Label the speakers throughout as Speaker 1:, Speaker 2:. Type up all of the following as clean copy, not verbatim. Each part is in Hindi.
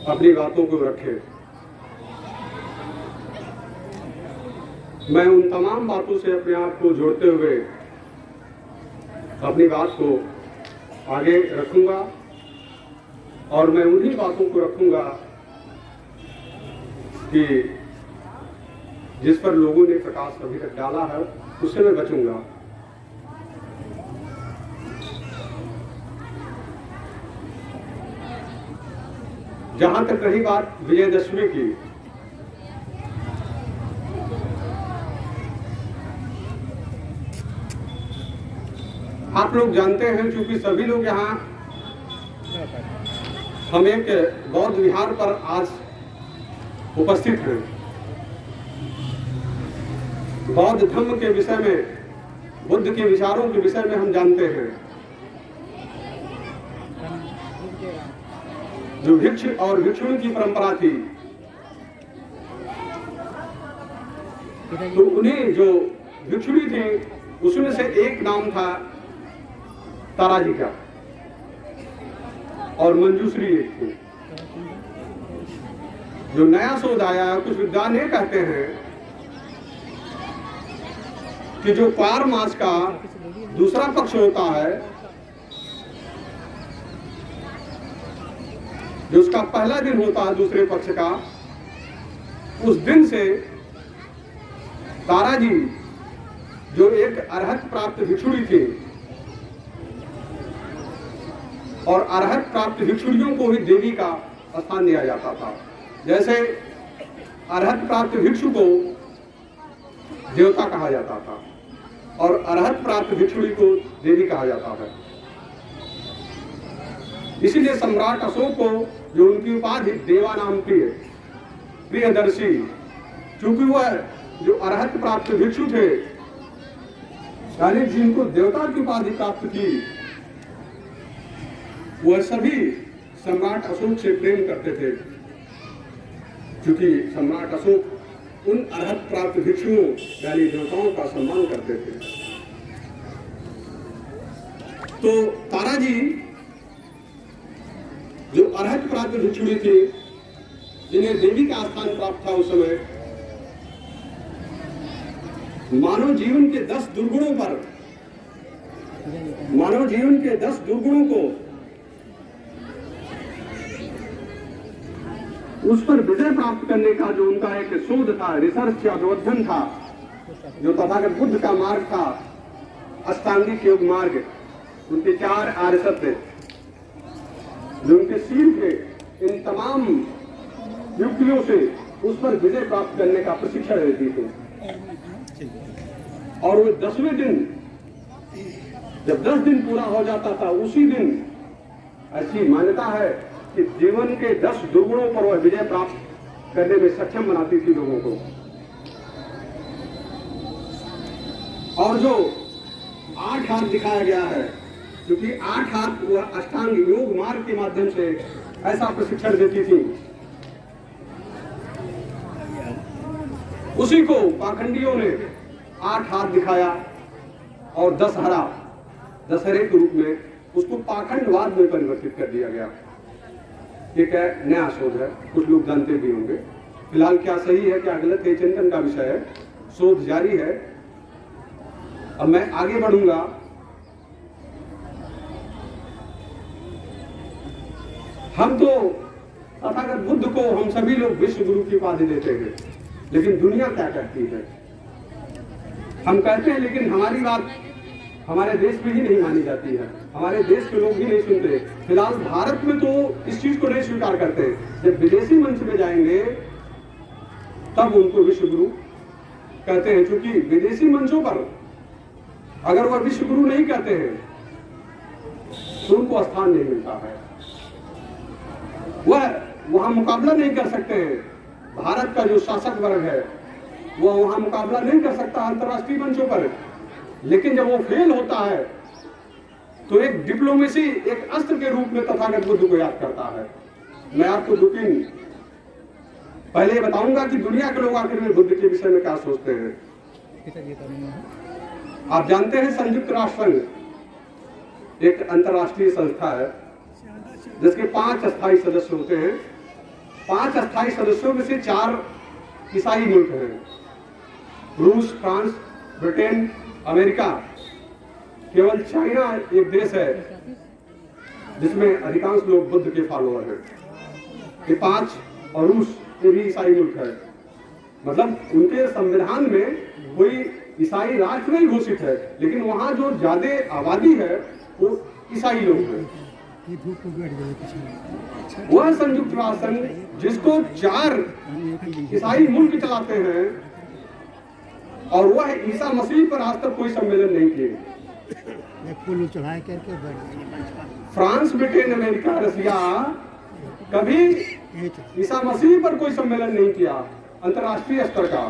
Speaker 1: अपनी बातों को रखे। मैं उन तमाम बातों से अपने आप को जोड़ते हुए अपनी बात को आगे रखूंगा और मैं उन्हीं बातों को रखूंगा कि जिस पर लोगों ने प्रकाश अभी तक डाला है उससे मैं बचूंगा। जहां तक रही बात विजयदशमी की, आप लोग जानते हैं, क्योंकि सभी लोग यहाँ हम एक बौद्ध विहार पर आज उपस्थित हैं। बौद्ध धर्म के विषय में, बुद्ध के विचारों के विषय में हम जानते हैं। जो भिक्षु और भिक्षुणी की परंपरा थी, तो उन्हें जो भिक्षुणी थी उसमें से एक नाम था ताराजी का और मंजूश्री एक थी। जो नया शोध आया, कुछ विद्वान ये कहते हैं कि जो पार मास का दूसरा पक्ष होता है, जो उसका पहला दिन होता है दूसरे पक्ष का, उस दिन से तारा जी जो एक अरहत प्राप्त भिक्षुणी थी, और अरहत प्राप्त भिक्षुणियों को ही देवी का स्थान दिया जाता था। जैसे अरहत प्राप्त भिक्षु को देवता कहा जाता था और अरहत प्राप्त भिक्षुणी को देवी कहा जाता है। इसीलिए सम्राट अशोक को जो उनकी उपाधि देवा नाम की है, प्रियदर्शी, क्योंकि वह जो अरहत प्राप्त भिक्षु थे, यानी जिनको देवता की उपाधि प्राप्त की, वह सभी सम्राट अशोक से प्रेम करते थे, क्योंकि सम्राट अशोक उन अरहत प्राप्त भिक्षुओं यानी देवताओं का सम्मान करते थे। तो तारा जी जो अरहत प्राप्त भिक्षुणी थी, जिन्हें देवी का स्थान प्राप्त था, उस समय मानव जीवन के 10 दुर्गुणों पर, मानव जीवन के 10 दुर्गुणों को उस पर विजय प्राप्त करने का जो उनका एक शोध था, रिसर्च या अध्ययन था, जो तथागत बुद्ध का मार्ग था, अष्टांगिक योग मार्ग, उनके 4 आर्य सत्य जो उनके सील थे, इन तमाम युक्तियों से उस पर विजय प्राप्त करने का प्रशिक्षण देती थी। और वो 10वें दिन, जब 10 दिन पूरा हो जाता था, उसी दिन ऐसी मान्यता है कि जीवन के 10 दुर्गुणों पर वह विजय प्राप्त करने में सक्षम बनाती थी लोगों को। और जो 8 हाथ दिखाया गया है, क्योंकि 8 हाथ वह अष्टांग योग मार्ग के माध्यम से ऐसा प्रशिक्षण देती थी, उसी को पाखंडियों ने 8 हाथ दिखाया और 10 हरा, दशहरे के रूप में उसको पाखंडवाद में परिवर्तित कर दिया गया। एक नया शोध है, कुछ लोग जानते भी होंगे। फिलहाल क्या सही है क्या गलत है, चिंतन का विषय है, शोध जारी है। अब मैं आगे बढ़ूंगा। हम तो तथागत बुद्ध को हम सभी लोग विश्व गुरु की उपाधि देते हैं, लेकिन दुनिया क्या कहती है? हम कहते हैं, लेकिन हमारी बात हमारे देश में ही नहीं मानी जाती है, हमारे देश के लोग भी नहीं सुनते। फिलहाल भारत में तो इस चीज को नहीं स्वीकार करते। जब विदेशी मंच में जाएंगे तब उनको विश्व गुरु कहते हैं, क्योंकि विदेशी मंचों पर अगर वह विश्व गुरु नहीं कहते हैं तो उनको स्थान नहीं मिलता है, वह वहां मुकाबला नहीं कर सकते हैं। भारत का जो शासक वर्ग है वह वहां मुकाबला नहीं कर सकता अंतर्राष्ट्रीय मंचों पर। लेकिन जब वो फेल होता है तो एक डिप्लोमेसी, एक अस्त्र के रूप में तथागत बुद्ध को याद करता है। मैं आपको 2-3 पहले बताऊंगा कि दुनिया के लोग आखिर में बुद्ध के विषय में क्या सोचते हैं। आप जानते हैं संयुक्त राष्ट्र संघ एक अंतर्राष्ट्रीय संस्था है जिसके 5 अस्थायी सदस्य होते हैं 5 अस्थायी सदस्यों में से 4 ईसाई मुल्क हैं, रूस, फ्रांस, ब्रिटेन, अमेरिका। केवल चाइना एक देश है जिसमें अधिकांश लोग बुद्ध के फॉलोअर हैं। ये 5 और रूस ये भी ईसाई मुल्क है। मतलब उनके संविधान में कोई ईसाई राष्ट्र नहीं घोषित है, लेकिन वहां जो ज्यादा आबादी है वो ईसाई लोग हैं। वह संयुक्त राष्ट्र संघ जिसको 4 ईसाई मुल्क चलाते हैं और वह ईसा मसीह पर आज तक कोई सम्मेलन नहीं किए। फ्रांस, ब्रिटेन, अमेरिका, रसिया कभी ईसा मसीह पर कोई सम्मेलन नहीं किया अंतर्राष्ट्रीय स्तर का।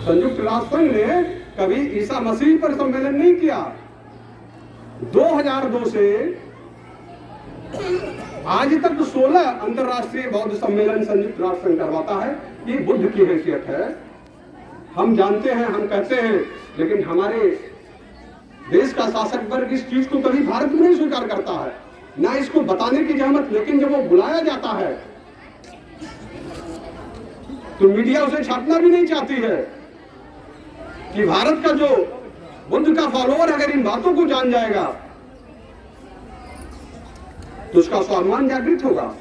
Speaker 1: संयुक्त राष्ट्र संघ ने कभी ईसा मसीह पर सम्मेलन नहीं किया। 2002 से आज तक 16 अंतर्राष्ट्रीय बौद्ध सम्मेलन संयुक्त राष्ट्र संघ करवाता है। ये बुद्ध की हैसियत है। हम जानते हैं, हम कहते हैं, लेकिन हमारे देश का शासक वर्ग इस चीज को कभी भारत में नहीं स्वीकार करता है, ना इसको बताने की जहमत। लेकिन जब वो बुलाया जाता है तो मीडिया उसे छापना भी नहीं चाहती है कि भारत का जो बुद्ध का फॉलोअर अगर इन बातों को जान जाएगा तो उसका स्वाभिमान जागृत होगा।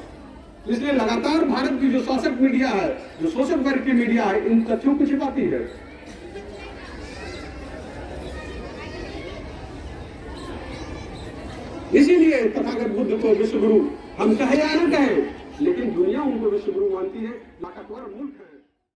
Speaker 1: इसलिए लगातार भारत की जो शासक मीडिया है, जो शोषक वर्ग की मीडिया है, इन तथ्यों को छिपाती है। इसीलिए तथागत बुद्ध को विश्व गुरु हम कहे या न कहे, लेकिन दुनिया उनको विश्व गुरु मानती है। ताकतवर मुल्क